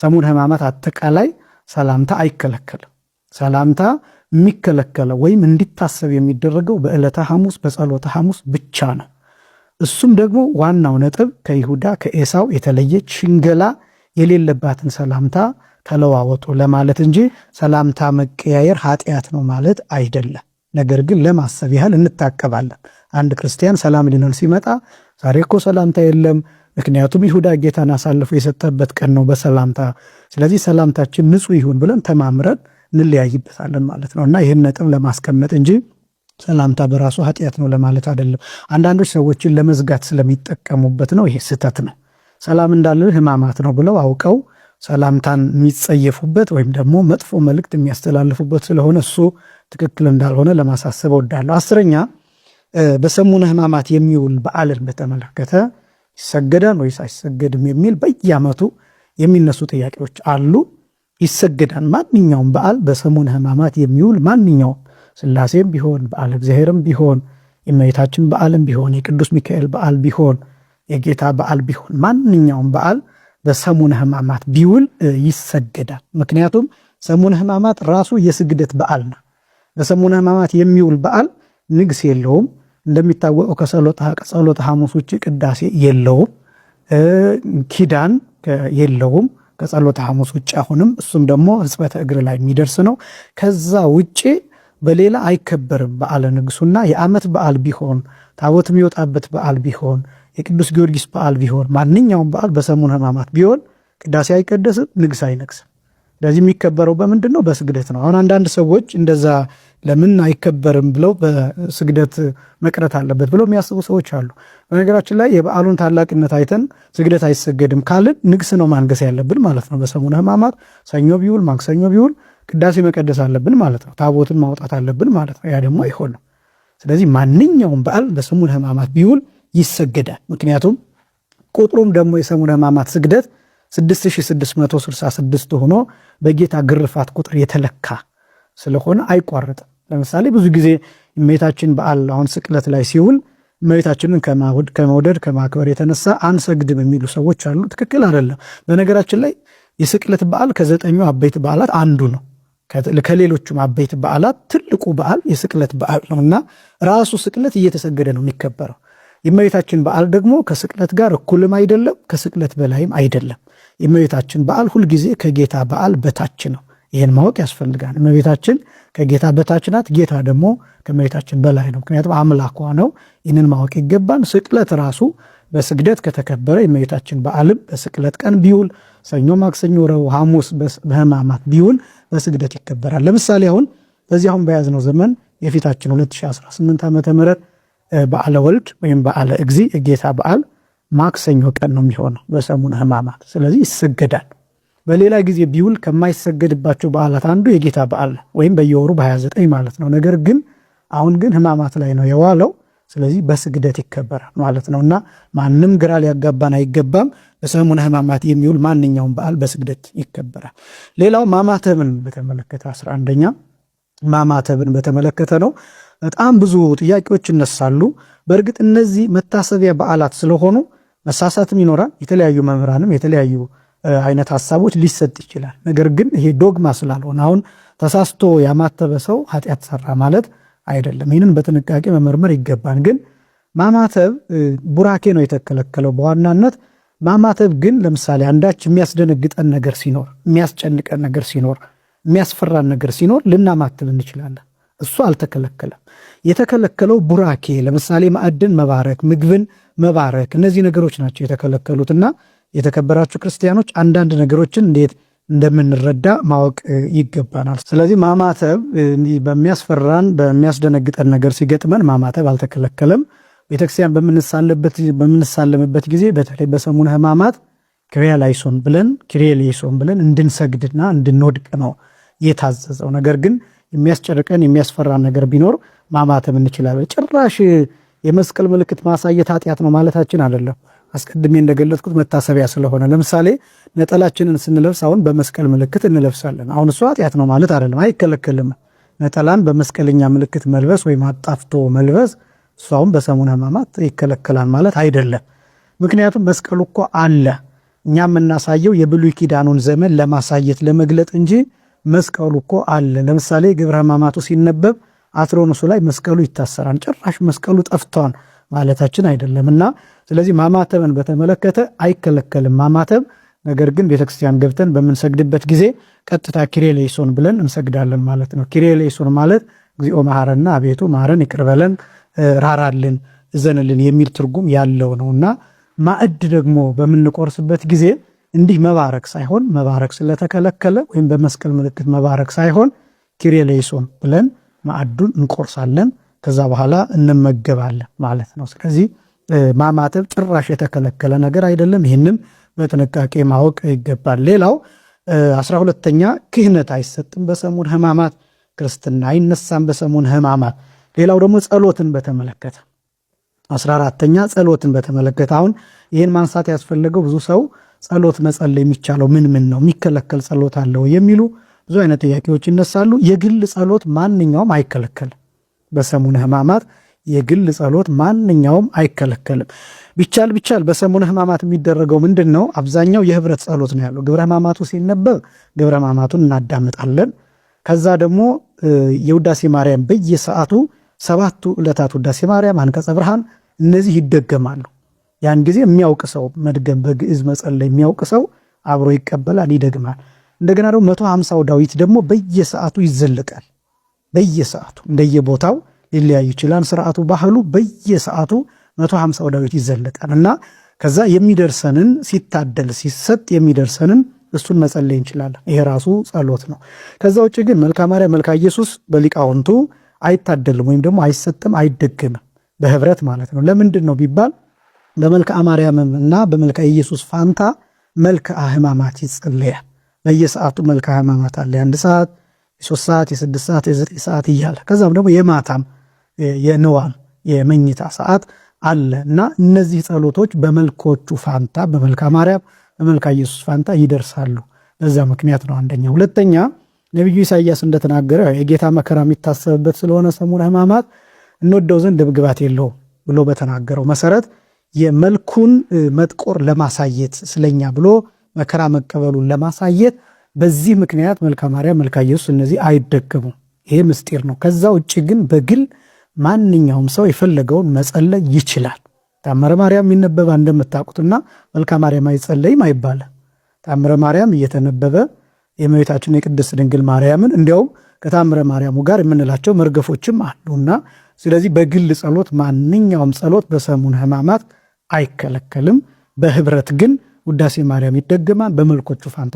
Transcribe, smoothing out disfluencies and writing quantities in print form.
ሰሙነ ሕማማት አጠቃላይ ሰላምታ አይከለከልም። ሰላምታ የሚከለከለው ወይም እንዲታሰብ የሚደረገው በዕለተ ሐሙስ በጸሎተ ሐሙስ ብቻ ነው። እሱም ደግሞ ዋናው ነጥብ ከይሁዳ ከኤሳው የተለየች ሽንገላ የሌለባትን ሰላምታ ተለዋወጡ ለማለት እንጂ ሰላምታ መቀያየር ኃጢአት ነው ማለት አይደለም። ነገር ግን ለማሰብ ያህል እንታቀባለን። አንድ ክርስቲያን ሰላም ሊነን ሲመጣ ዛሬ እኮ ሰላምታ የለም፣ ምክንያቱም ይሁዳ ጌታን አሳልፎ የሰጠበት ቀን ነው በሰላምታ ስለዚህ ሰላምታችን ንጹሕ ይሁን ብለን ተማምረን እንለያይበታለን ማለት ነው። እና ይህን ነጥብ ለማስቀመጥ እንጂ ሰላምታ በራሱ ኃጢአት ነው ለማለት አይደለም። አንዳንዶች ሰዎችን ለመዝጋት ስለሚጠቀሙበት ነው። ይሄ ስህተት ነው። ሰላም እንዳለ ሕማማት ነው ብለው አውቀው ሰላምታን የሚጸየፉበት ወይም ደግሞ መጥፎ መልእክት የሚያስተላልፉበት ስለሆነ እሱ ትክክል እንዳልሆነ ለማሳሰብ እወዳለሁ። 10ኛ በሰሙነ ሕማማት የሚውል በዓልን በተመለከተ ይሰገዳል ወይስ አይሰገድም የሚል በየዓመቱ የሚነሱ ጥያቄዎች አሉ። ይሰገዳል። ማንኛውም በዓል በሰሙነ ሕማማት የሚውል ማንኛውም ሥላሴም ቢሆን በዓለ እግዚአብሔርም ቢሆን የእመቤታችን በዓልም ቢሆን የቅዱስ ሚካኤል በዓል ቢሆን የጌታ በዓል ቢሆን ማንኛውም በዓል በሰሙነ ሕማማት ቢውል ይሰገዳል። ምክንያቱም ሰሙነ ሕማማት ራሱ የስግደት በዓል ነው። በሰሙነ ሕማማት የሚውል በዓል ንግስ የለውም። እንደሚታወቀው ከጸሎተ ሐሙስ ውጭ ቅዳሴ የለውም፣ ኪዳን የለውም ከጸሎተ ሐሙስ ውጭ። አሁንም እሱም ደግሞ ሕጽበተ እግር ላይ የሚደርስ ነው። ከዛ ውጭ በሌላ አይከበርም። በዓለ ንግሱና የዓመት በዓል ቢሆን ታቦት የሚወጣበት በዓል ቢሆን የቅዱስ ጊዮርጊስ በዓል ቢሆን ማንኛውም በዓል በሰሙነ ሕማማት ቢሆን ቅዳሴ አይቀደስም፣ ንግስ አይነግስም። ስለዚህ የሚከበረው በምንድን ነው? በስግደት ነው። አሁን አንዳንድ ሰዎች እንደዛ ለምን አይከበርም ብለው በስግደት መቅረት አለበት ብለው የሚያስቡ ሰዎች አሉ። በነገራችን ላይ የበዓሉን ታላቅነት አይተን ስግደት አይሰገድም ካልን ንግስ ነው ማንገስ ያለብን ማለት ነው። በሰሙነ ሕማማት ሰኞ ቢውል ማክሰኞ ቢውል ቅዳሴ መቀደስ አለብን ማለት ነው። ታቦትን ማውጣት አለብን ማለት ነው። ያ ደግሞ አይሆንም። ስለዚህ ማንኛውም በዓል በሰሙነ ሕማማት ቢውል ይሰገዳል። ምክንያቱም ቁጥሩም ደግሞ የሰሙነ ሕማማት ስግደት 6666 ሆኖ በጌታ ግርፋት ቁጥር የተለካ ስለሆነ አይቋረጥም። ለምሳሌ ብዙ ጊዜ እመቤታችን በዓል አሁን ስቅለት ላይ ሲውል እመቤታችንን ከመውደድ ከማክበር የተነሳ አንሰግድም የሚሉ ሰዎች አሉ። ትክክል አይደለም። በነገራችን ላይ የስቅለት በዓል ከ9ኙ አበይት በዓላት አንዱ ነው። ከሌሎቹም አበይት በዓላት ትልቁ በዓል የስቅለት በዓል ነውና ራሱ ስቅለት እየተሰገደ ነው የሚከበረው። የእመቤታችን በዓል ደግሞ ከስቅለት ጋር እኩልም አይደለም፣ ከስቅለት በላይም አይደለም። የእመቤታችን በዓል ሁልጊዜ ከጌታ በዓል በታች ነው። ይህን ማወቅ ያስፈልጋል። እመቤታችን ከጌታ በታች ናት፣ ጌታ ደግሞ ከእመቤታችን በላይ ነው። ምክንያቱም አምላኳ ነው። ይህንን ማወቅ ይገባን። ስቅለት ራሱ በስግደት ከተከበረ የእመቤታችን በዓልም በስቅለት ቀን ቢውል ሰኞ፣ ማክሰኞ፣ ረቡዕ፣ ሐሙስ በሕማማት ቢውል በስግደት ይከበራል። ለምሳሌ አሁን በዚህ አሁን በያዝነው ዘመን የፊታችን 2018 ዓመተ ምህረት በዓለ ወልድ ወይም በዓለ እግዚ የጌታ በዓል ማክሰኞ ቀን ነው የሚሆነው በሰሙነ ሕማማት። ስለዚህ ይሰገዳል። በሌላ ጊዜ ቢውል ከማይሰገድባቸው በዓላት አንዱ የጌታ በዓል ወይም በየወሩ በ29 ማለት ነው። ነገር ግን አሁን ግን ሕማማት ላይ ነው የዋለው። ስለዚህ በስግደት ይከበራል ማለት ነውና ማንም ግራ ሊያጋባን አይገባም። በሰሙነ ሕማማት የሚውል ማንኛውም በዓል በስግደት ይከበራል። ሌላው ማማተብን በተመለከተ 11ኛ ማማተብን በተመለከተ ነው። በጣም ብዙ ጥያቄዎች ይነሳሉ። በእርግጥ እነዚህ መታሰቢያ በዓላት ስለሆኑ መሳሳትም ይኖራል። የተለያዩ መምህራንም የተለያዩ አይነት ሐሳቦች ሊሰጥ ይችላል። ነገር ግን ይሄ ዶግማ ስላልሆነ አሁን ተሳስቶ ያማተበ ሰው ኃጢአት ሰራ ማለት አይደለም። ይህንን በጥንቃቄ መመርመር ይገባን። ግን ማማተብ ቡራኬ ነው የተከለከለው በዋናነት። ማማተብ ግን ለምሳሌ አንዳች የሚያስደነግጠን ነገር ሲኖር፣ የሚያስጨንቀን ነገር ሲኖር፣ የሚያስፈራን ነገር ሲኖር ልናማትብ እንችላለን። እሱ አልተከለከለም። የተከለከለው ቡራኬ፣ ለምሳሌ ማዕድን መባረክ፣ ምግብን መባረክ፣ እነዚህ ነገሮች ናቸው የተከለከሉትና የተከበራችሁ ክርስቲያኖች አንዳንድ ነገሮችን እንዴት እንደምንረዳ ማወቅ ይገባናል። ስለዚህ ማማተብ በሚያስፈራን በሚያስደነግጠን ነገር ሲገጥመን ማማተብ አልተከለከለም። ቤተክርስቲያን በምንሳለምበት ጊዜ በተለይ በሰሙነ ሕማማት ክሪያላይሶን ብለን እንድንሰግድና እንድንወድቅ ነው የታዘዘው። ነገር ግን የሚያስጨርቀን የሚያስፈራን ነገር ቢኖር ማማተብ እንችላለን። ጭራሽ የመስቀል ምልክት ማሳየት ኃጢአት ነው ማለታችን አይደለም። አስቀድሜ እንደገለጽኩት መታሰቢያ ስለሆነ ለምሳሌ ነጠላችንን ስንለብስ አሁን በመስቀል ምልክት እንለብሳለን። አሁን እሱ ኃጢአት ነው ማለት አይደለም፣ አይከለከልም። ነጠላን በመስቀለኛ ምልክት መልበስ ወይም አጣፍቶ መልበስ እሱ አሁን በሰሙነ ሕማማት ይከለከላል ማለት አይደለም። ምክንያቱም መስቀሉ እኮ አለ። እኛ የምናሳየው የብሉይ ኪዳኑን ዘመን ለማሳየት ለመግለጥ እንጂ መስቀሉ እኮ አለ። ለምሳሌ ግብረ ሕማማቱ ሲነበብ አትሮኖሱ ላይ መስቀሉ ይታሰራል። ጭራሽ መስቀሉ ጠፍቷል ማለታችን አይደለምና ስለዚህ ማማተብን በተመለከተ አይከለከልም ማማተብ። ነገር ግን ቤተክርስቲያን ገብተን በምንሰግድበት ጊዜ ቀጥታ ኪርያላይሶን ብለን እንሰግዳለን ማለት ነው። ኪርያላይሶን ማለት እግዚኦ መሐረነ አቤቱ መሐረን ይቅር በለን ራራልን እዘንልን የሚል ትርጉም ያለው ነውና ማዕድ ደግሞ በምንቆርስበት ጊዜ እንዲህ መባረክ ሳይሆን መባረክ ስለተከለከለ ወይም በመስቀል ምልክት መባረክ ሳይሆን ኪርያላይሶን ብለን ማዕዱን እንቆርሳለን። ከዛ በኋላ እንመገባለን ማለት ነው። ስለዚህ ማማተብ ጭራሽ የተከለከለ ነገር አይደለም። ይህንም በጥንቃቄ ማወቅ ይገባል። ሌላው 12ኛ ክህነት አይሰጥም በሰሙነ ሕማማት፣ ክርስትና አይነሳም በሰሙነ ሕማማት። ሌላው ደግሞ ጸሎትን በተመለከተ 14ኛ ጸሎትን በተመለከተ አሁን ይህን ማንሳት ያስፈለገው ብዙ ሰው ጸሎት መጸለይ የሚቻለው ምን ነው የሚከለከል ጸሎት አለው የሚሉ ብዙ አይነት ጥያቄዎች ይነሳሉ። የግል ጸሎት ማንኛውም አይከለከልም። በሰሙነ ሕማማት የግል ጸሎት ማንኛውም አይከለከልም። ቢቻል በሰሙነ ሕማማት የሚደረገው ምንድን ነው? አብዛኛው የህብረት ጸሎት ነው ያለው። ግብረ ሕማማቱ ሲነበብ ግብረ ሕማማቱን እናዳምጣለን። ከዛ ደግሞ የውዳሴ ማርያም በየሰዓቱ 7ቱ ዕለታት ውዳሴ ማርያም፣ አንቀጸ ብርሃን እነዚህ ይደገማሉ። ያን ጊዜ የሚያውቅ ሰው መድገም በግዕዝ መጸለይ የሚያውቅ ሰው አብሮ ይቀበላል፣ ይደግማል። እንደገና ደግሞ 150ው ዳዊት ደግሞ በየሰዓቱ ይዘለቃል። በየሰዓቱ እንደየቦታው ሊለያይ ይችላል ስርዓቱ ባህሉ። በየሰዓቱ 150ው ዳዊት ይዘለቃል እና ከዛ የሚደርሰንን ሲታደል ሲሰጥ የሚደርሰንን እሱን መጸለይ እንችላለን። ይሄ ራሱ ጸሎት ነው። ከዛ ውጭ ግን መልካ ማርያም መልካ ኢየሱስ በሊቃውንቱ አይታደልም ወይም ደግሞ አይሰጥም፣ አይደገምም በህብረት ማለት ነው። ለምንድን ነው ቢባል በመልካ ማርያምም እና በመልካ ኢየሱስ ፋንታ መልካ ሕማማት ይጸለያል። በየሰዓቱ መልካ ሕማማት አለ። የ1 ሰዓት፣ የ3 ሰዓት፣ የ6 ሰዓት፣ የ9 ሰዓት እያለ ከዛም ደግሞ የማታም የንዋም የመኝታ ሰዓት አለ እና እነዚህ ጸሎቶች በመልኮቹ ፋንታ በመልካ ማርያም በመልካ ኢየሱስ ፋንታ ይደርሳሉ። በዛ ምክንያት ነው አንደኛ። ሁለተኛ ነቢዩ ኢሳይያስ እንደተናገረ የጌታ መከራ የሚታሰብበት ስለሆነ ሰሙነ ሕማማት እንወደው ዘንድ ምግባት የለውም ብሎ በተናገረው መሰረት የመልኩን መጥቆር ለማሳየት ስለኛ ብሎ መከራ መቀበሉን ለማሳየት በዚህ ምክንያት መልካ ማርያም መልካ ኢየሱስ እነዚህ አይደገሙም። ይሄ ምስጢር ነው። ከዛ ውጭ ግን በግል ማንኛውም ሰው የፈለገውን መጸለይ ይችላል። ታምረ ማርያም የሚነበብ እንደምታውቁትና መልካ ማርያም አይጸለይም አይባልም። ታምረ ማርያም እየተነበበ የእመቤታችን የቅድስት ድንግል ማርያምን እንዲያውም ከታምረ ማርያሙ ጋር የምንላቸው መርገፎችም አሉና ስለዚህ በግል ጸሎት ማንኛውም ጸሎት በሰሙነ ሕማማት አይከለከልም። በህብረት ግን ውዳሴ ማርያም ይደገማል በመልኮቹ ፋንታ